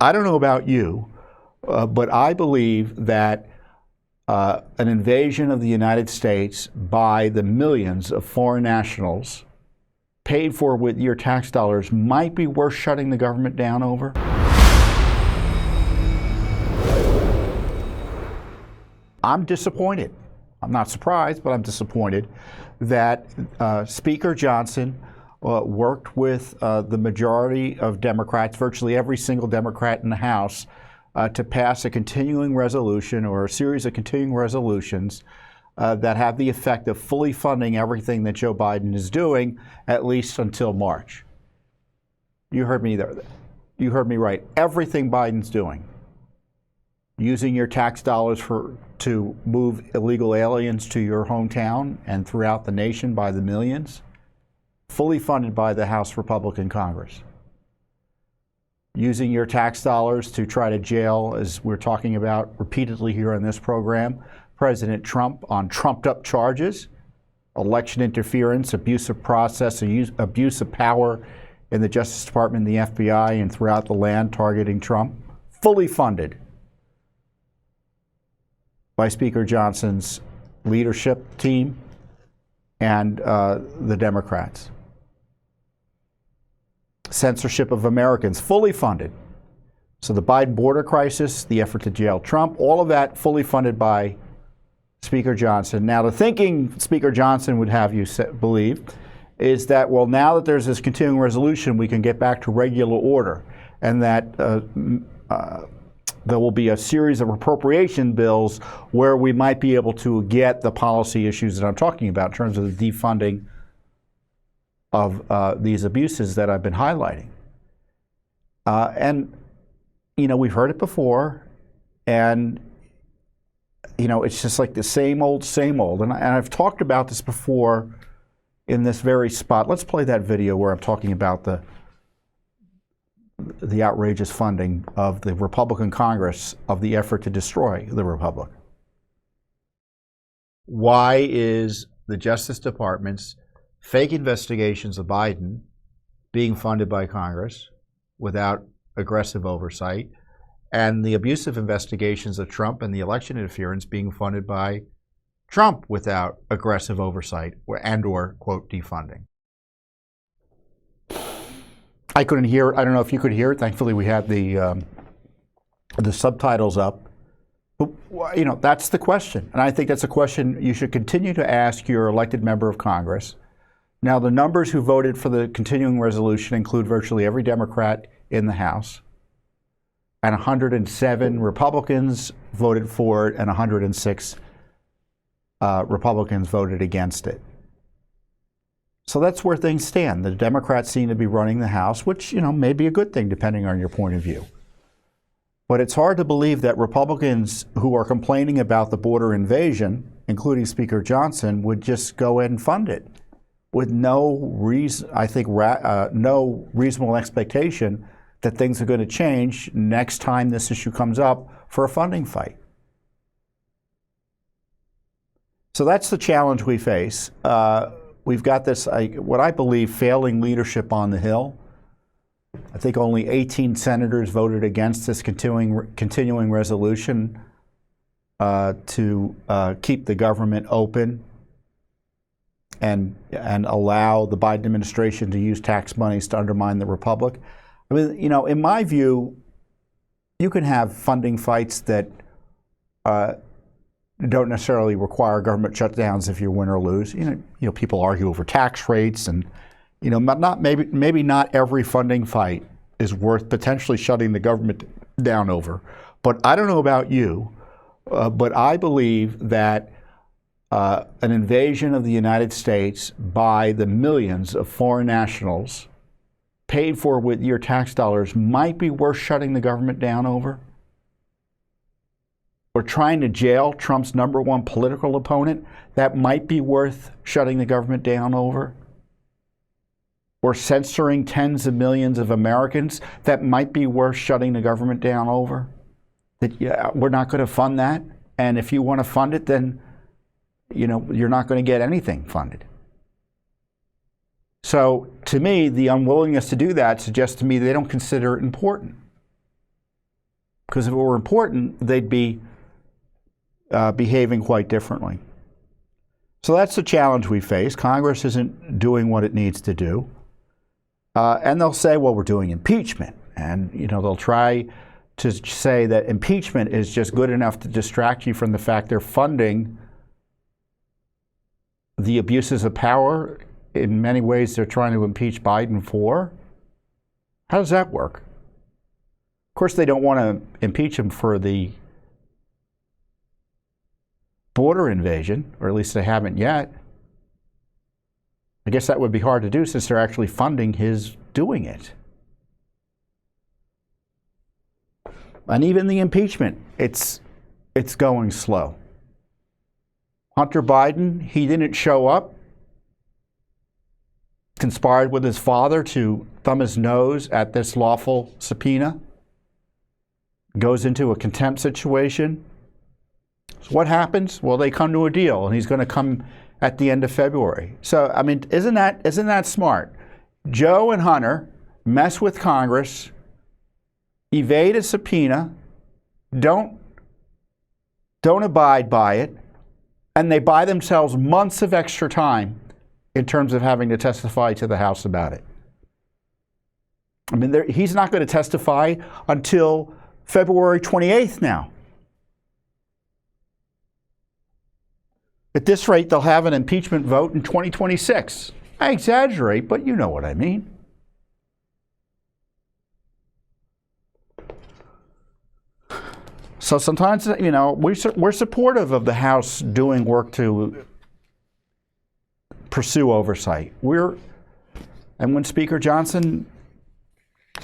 I don't know about you, but I believe that an invasion of the United States by the millions of foreign nationals paid for with your tax dollars might be worth shutting the government down over. I'm disappointed. I'm not surprised, but I'm disappointed that Speaker Johnson worked with the majority of Democrats, virtually every single Democrat in the House, to pass a continuing resolution or a series of continuing resolutions that have the effect of fully funding everything that Joe Biden is doing, at least until March. You heard me there. You heard me right. Everything Biden's doing. Using your tax dollars to move illegal aliens to your hometown and throughout the nation by the millions, fully funded by the House Republican Congress. Using your tax dollars to try to jail, as we're talking about repeatedly here on this program, President Trump on trumped-up charges, election interference, abuse of process, abuse of power in the Justice Department, the FBI, and throughout the land targeting Trump, fully funded by Speaker Johnson's leadership team and the Democrats. Censorship of Americans, fully funded. So the Biden border crisis, the effort to jail Trump, all of that fully funded by Speaker Johnson. Now, the thinking Speaker Johnson would have you believe is that, well, now that there's this continuing resolution, we can get back to regular order, and that there will be a series of appropriation bills where we might be able to get the policy issues that I'm talking about in terms of the defunding of these abuses that I've been highlighting. And, you know, we've heard it before, and, you know, it's just like the same old, same old. And I've talked about this before in this very spot. Let's play that video where I'm talking about the outrageous funding of the Republican Congress of the effort to destroy the Republic. Why is the Justice Department's fake investigations of Biden being funded by Congress without aggressive oversight, and the abusive investigations of Trump and the election interference being funded by Trump without aggressive oversight or, quote, defunding? I couldn't hear it. I don't know if you could hear it. Thankfully, we had the subtitles up. But, you know, that's the question. And I think that's a question you should continue to ask your elected member of Congress. Now, the numbers who voted for the continuing resolution include virtually every Democrat in the House, and 107 Republicans voted for it, and 106 Republicans voted against it. So that's where things stand. The Democrats seem to be running the House, which, you know, may be a good thing depending on your point of view. But it's hard to believe that Republicans who are complaining about the border invasion, including Speaker Johnson, would just go ahead and fund it with no reason, I think, no reasonable expectation that things are going to change next time this issue comes up for a funding fight. So that's the challenge we face. We've got this, what I believe, failing leadership on the Hill. I think only 18 senators voted against this continuing resolution to keep the government open and allow the Biden administration to use tax monies to undermine the Republic. I mean, you know, in my view, you can have funding fights that don't necessarily require government shutdowns if you win or lose. You know, people argue over tax rates, and you know, maybe not every funding fight is worth potentially shutting the government down over. But I don't know about you, but I believe that an invasion of the United States by the millions of foreign nationals paid for with your tax dollars might be worth shutting the government down over. Or trying to jail Trump's #1 political opponent, that might be worth shutting the government down over. Or censoring tens of millions of Americans, that might be worth shutting the government down over. That, yeah, we're not going to fund that, and if you want to fund it, then, you know, you're not going to get anything funded. So to me, the unwillingness to do that suggests to me they don't consider it important. Because if it were important, they'd be behaving quite differently. So that's the challenge we face. Congress isn't doing what it needs to do. And they'll say, well, we're doing impeachment. And, they'll try to say that impeachment is just good enough to distract you from the fact they're funding the abuses of power. In many ways, they're trying to impeach Biden for. How does that work? Of course, they don't want to impeach him for the border invasion, or at least they haven't yet. I guess that would be hard to do since they're actually funding his doing it. And even the impeachment, it's going slow. Hunter Biden, he didn't show up, conspired with his father to thumb his nose at this lawful subpoena, goes into a contempt situation. So what happens? Well, they come to a deal, and he's going to come at the end of February. So, I mean, isn't that smart? Joe and Hunter mess with Congress, evade a subpoena, don't abide by it, and they buy themselves months of extra time in terms of having to testify to the House about it. I mean, he's not going to testify until February 28th now. At this rate, they'll have an impeachment vote in 2026. I exaggerate, but you know what I mean. So sometimes, we're supportive of the House doing work to pursue oversight. And when Speaker Johnson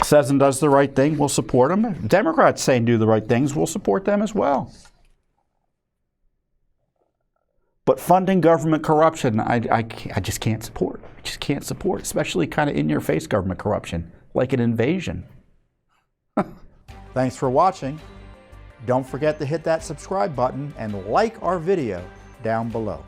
says and does the right thing, we'll support him. If Democrats say and do the right things, we'll support them as well. But funding government corruption, I just can't support. I just can't support, especially kind of in-your-face government corruption, like an invasion. Thanks for watching. Don't forget to hit that subscribe button and like our video down below.